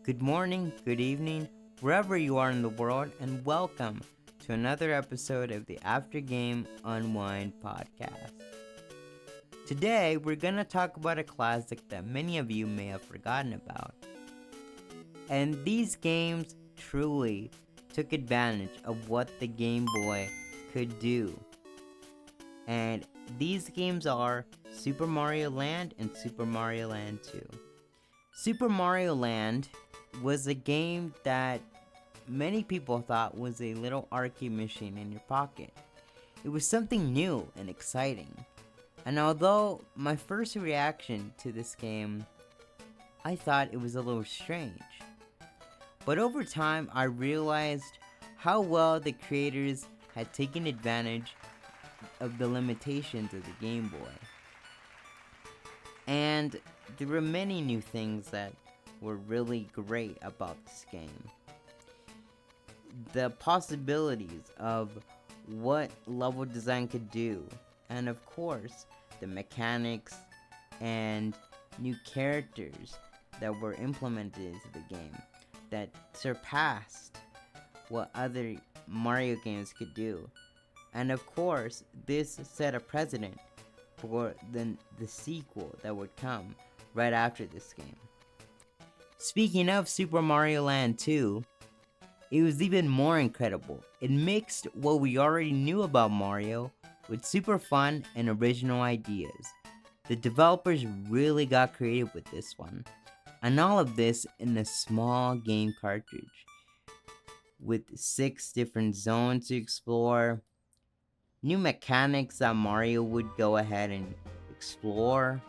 Good morning, good evening, wherever you are in the world, and welcome to another episode of the After Game Unwind podcast. Today, we're going to talk about a classic that many of you may have forgotten about. And these games truly took advantage of what the Game Boy could do. And these games are Super Mario Land and Super Mario Land 2. Super Mario Land was a game that many people thought was a little arcade machine in your pocket. It was something new and exciting. And although my first reaction to this game, I thought it was a little strange. But over time, I realized how well the creators had taken advantage of the limitations of the Game Boy. And there were many new things that were really great about this game. The possibilities of what level design could do, and of course, the mechanics and new characters that were implemented into the game that surpassed what other Mario games could do. And of course, this set a precedent for the sequel that would come right after this game. Speaking of Super Mario Land 2, it was even more incredible. It mixed what we already knew about Mario with super fun and original ideas. The developers really got creative with this one, and all of this in a small game cartridge with 6 different zones to explore, new mechanics that Mario would go ahead and explore,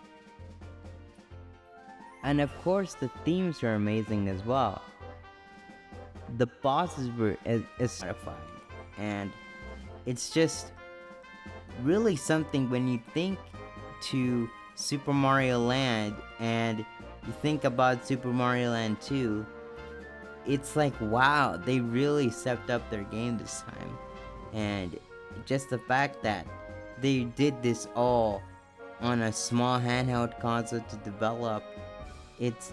and of course the themes are amazing as well. The bosses were satisfying, and it's just really something when you think to Super Mario Land and you think about Super Mario Land 2, it's like, wow, they really stepped up their game this time. And just the fact that they did this all on a small handheld console to develop, it's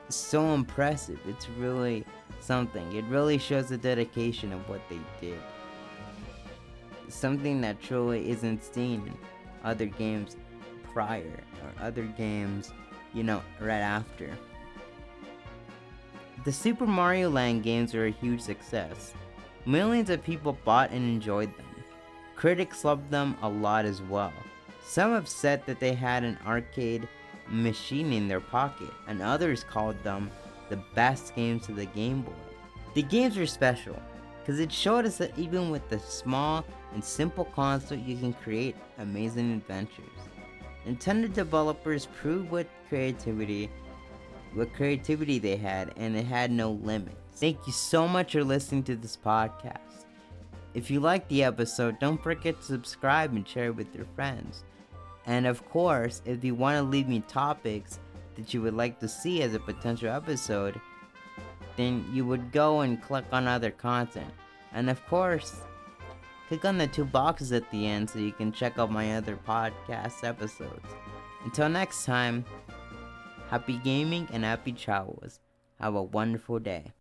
so impressive. It's really something. It really shows the dedication of what they did. Something that truly isn't seen in other games prior or other games, right after. The Super Mario Land games were a huge success. Millions of people bought and enjoyed them. Critics loved them a lot as well. Some have said that they had an arcade machine in their pocket, and others called them the best games of the Game Boy. The games were special because it showed us that even with the small and simple console, you can create amazing adventures. Nintendo developers proved what creativity they had, and it had no limits. Thank you so much for listening to this podcast. If you liked the episode, don't forget to subscribe and share it with your friends. And of course, if you want to leave me topics that you would like to see as a potential episode, then you would go and click on other content. And of course, click on the 2 boxes at the end so you can check out my other podcast episodes. Until next time, happy gaming and happy travels. Have a wonderful day.